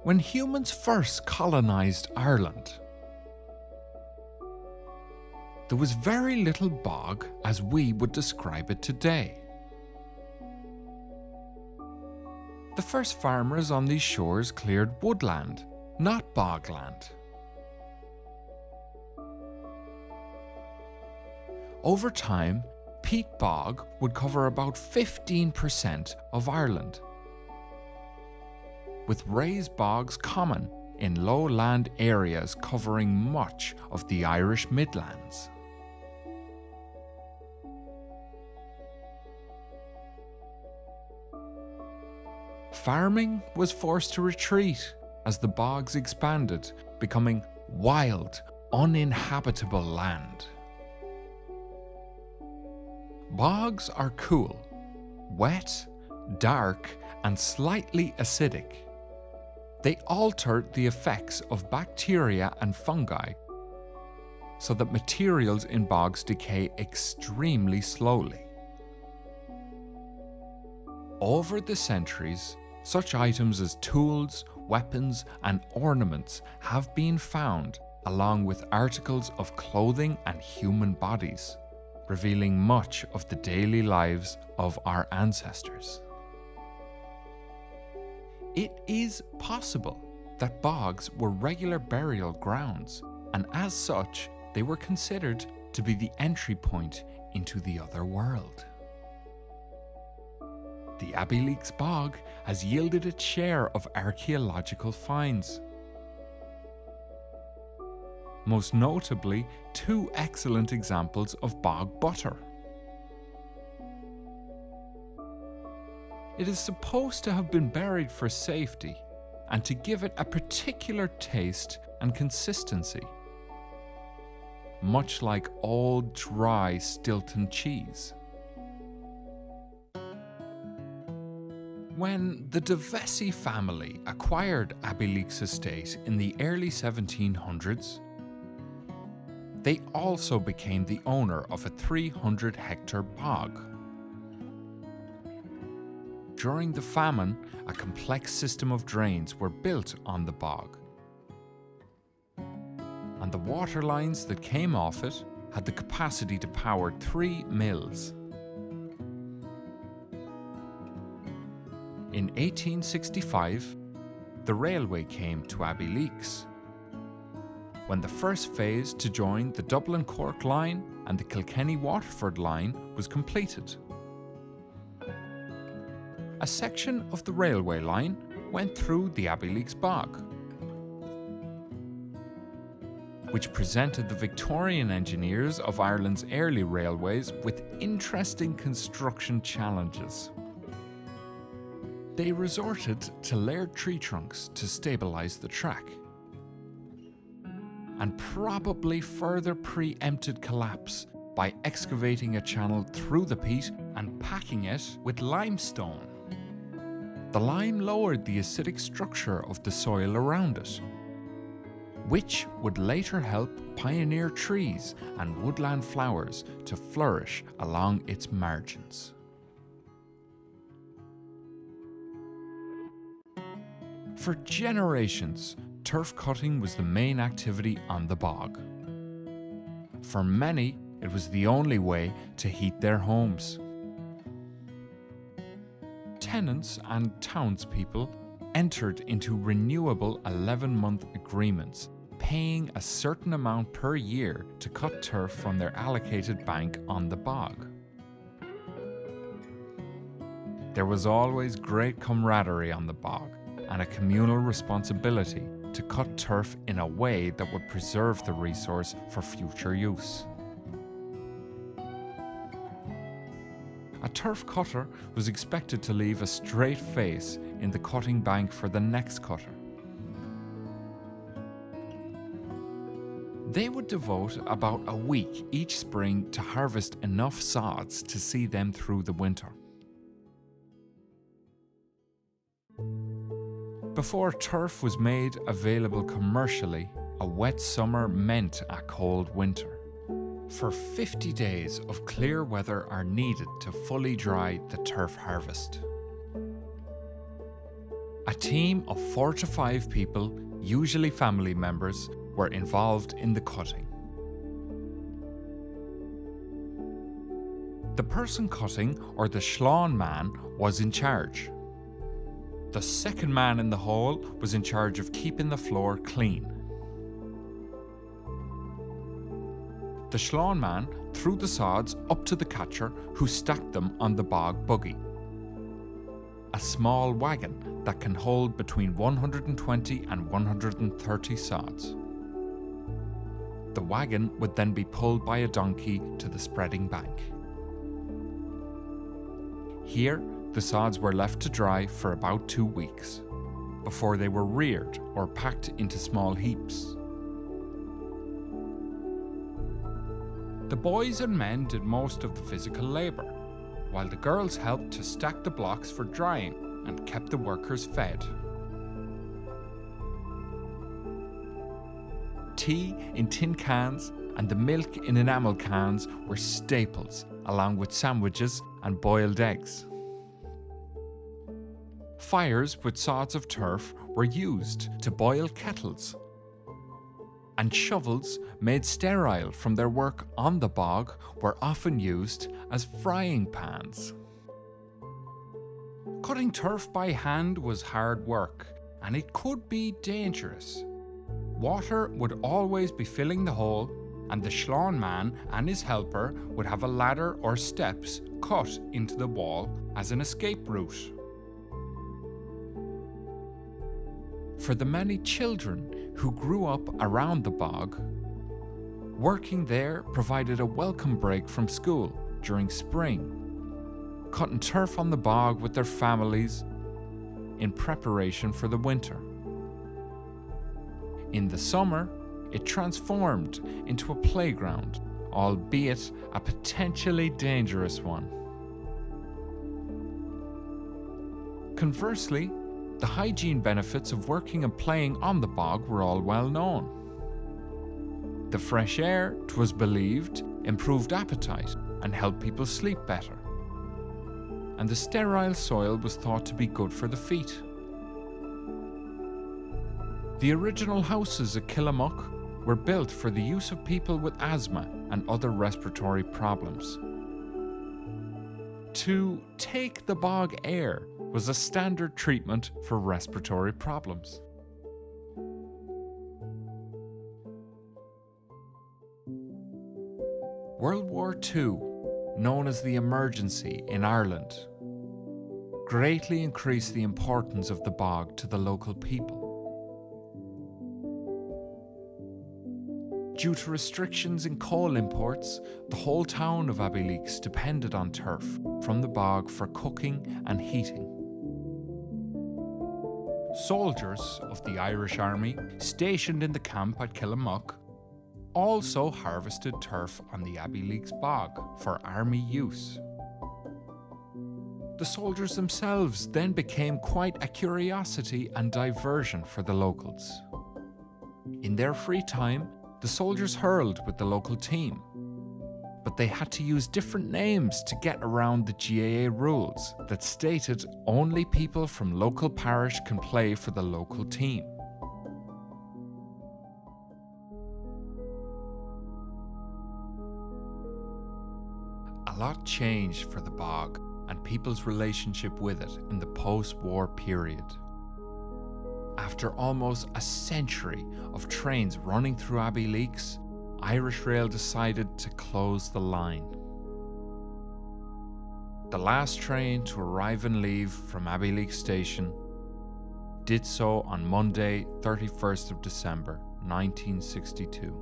When humans first colonised Ireland, there was very little bog as we would describe it today. The first farmers on these shores cleared woodland, not bogland. Over time, peat bog would cover about 15% of Ireland, with raised bogs common in lowland areas covering much of the Irish Midlands. Farming was forced to retreat as the bogs expanded, becoming wild, uninhabitable land. Bogs are cool, wet, dark, and slightly acidic. They alter the effects of bacteria and fungi so that materials in bogs decay extremely slowly. Over the centuries, such items as tools, weapons, and ornaments have been found along with articles of clothing and human bodies, revealing much of the daily lives of our ancestors. It is possible that bogs were regular burial grounds, and as such, they were considered to be the entry point into the other world. The Abbeyleix Bog has yielded its share of archaeological finds. Most notably, two excellent examples of bog butter. It is supposed to have been buried for safety and to give it a particular taste and consistency, much like old dry Stilton cheese. When the de Vescis family acquired Abbeyleix estate in the early 1700s, they also became the owner of a 300-hectare bog. During the famine, a complex system of drains were built on the bog, and the water lines that came off it had the capacity to power 3 mills. In 1865, the railway came to Abbeyleix, when the first phase to join the Dublin-Cork line and the Kilkenny-Waterford line was completed. A section of the railway line went through the Abbeyleix Bog, which presented the Victorian engineers of Ireland's early railways with interesting construction challenges. They resorted to layered tree trunks to stabilise the track, and probably further preempted collapse by excavating a channel through the peat and packing it with limestone. The lime lowered the acidic structure of the soil around it, which would later help pioneer trees and woodland flowers to flourish along its margins. For generations, turf cutting was the main activity on the bog. For many, it was the only way to heat their homes. Tenants and townspeople entered into renewable 11-month agreements, paying a certain amount per year to cut turf from their allocated bank on the bog. There was always great camaraderie on the bog, and a communal responsibility to cut turf in a way that would preserve the resource for future use. A turf cutter was expected to leave a straight face in the cutting bank for the next cutter. They would devote about a week each spring to harvest enough sods to see them through the winter. Before turf was made available commercially, a wet summer meant a cold winter. For 50 days of clear weather are needed to fully dry the turf harvest. A team of 4 to 5 people, usually family members, were involved in the cutting. The person cutting, or the Schlán man, was in charge. The second man in the hole was in charge of keeping the floor clean. The Schlán man threw the sods up to the catcher, who stacked them on the bog buggy, a small wagon that can hold between 120 and 130 sods. The wagon would then be pulled by a donkey to the spreading bank. Here, the sods were left to dry for about 2 weeks, before they were reared or packed into small heaps. The boys and men did most of the physical labour, while the girls helped to stack the blocks for drying and kept the workers fed. Tea in tin cans and the milk in enamel cans were staples, along with sandwiches and boiled eggs. Fires with sods of turf were used to boil kettles, and shovels made sterile from their work on the bog were often used as frying pans. Cutting turf by hand was hard work, and it could be dangerous. Water would always be filling the hole, and the Schlán man and his helper would have a ladder or steps cut into the wall as an escape route. For the many children who grew up around the bog, working there provided a welcome break from school during spring, cutting turf on the bog with their families in preparation for the winter. In the summer, it transformed into a playground, albeit a potentially dangerous one. Conversely, the hygiene benefits of working and playing on the bog were all well known. The fresh air, 'twas believed, improved appetite and helped people sleep better. And the sterile soil was thought to be good for the feet. The original houses at Killamuck were built for the use of people with asthma and other respiratory problems. To take the bog air was a standard treatment for respiratory problems. World War II, known as the Emergency in Ireland, greatly increased the importance of the bog to the local people. Due to restrictions in coal imports, the whole town of Abbeyleix depended on turf from the bog for cooking and heating. Soldiers of the Irish Army stationed in the camp at Killamuck also harvested turf on the Abbeyleix Bog for army use. The soldiers themselves then became quite a curiosity and diversion for the locals. In their free time, the soldiers hurled with the local team, but they had to use different names to get around the GAA rules that stated only people from local parish can play for the local team. A lot changed for the bog and people's relationship with it in the post-war period. After almost a century of trains running through Abbeyleix, Irish Rail decided to close the line. The last train to arrive and leave from Abbeyleix Station did so on Monday, 31st of December, 1962.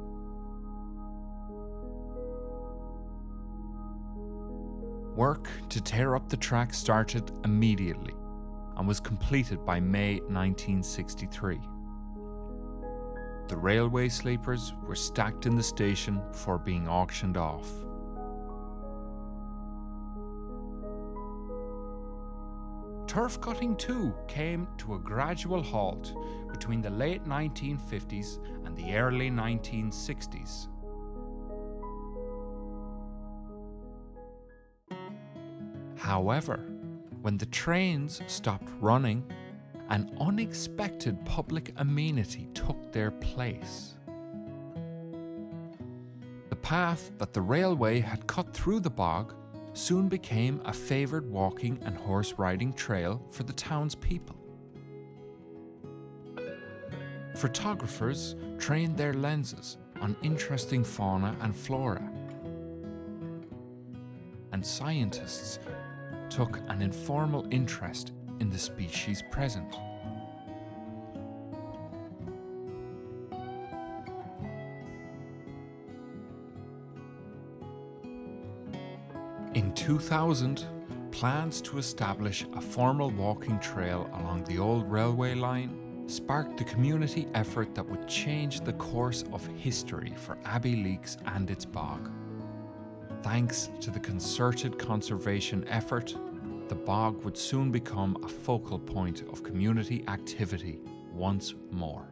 Work to tear up the track started immediately and was completed by May 1963. The railway sleepers were stacked in the station before being auctioned off. Turf cutting too came to a gradual halt between the late 1950s and the early 1960s. However, when the trains stopped running an unexpected public amenity took their place. The path that the railway had cut through the bog soon became a favoured walking and horse riding trail for the townspeople. Photographers trained their lenses on interesting fauna and flora, and scientists took an informal interest in the species present. In 2000, plans to establish a formal walking trail along the old railway line sparked a community effort that would change the course of history for Abbeyleix and its bog. Thanks to the concerted conservation effort, the bog would soon become a focal point of community activity once more.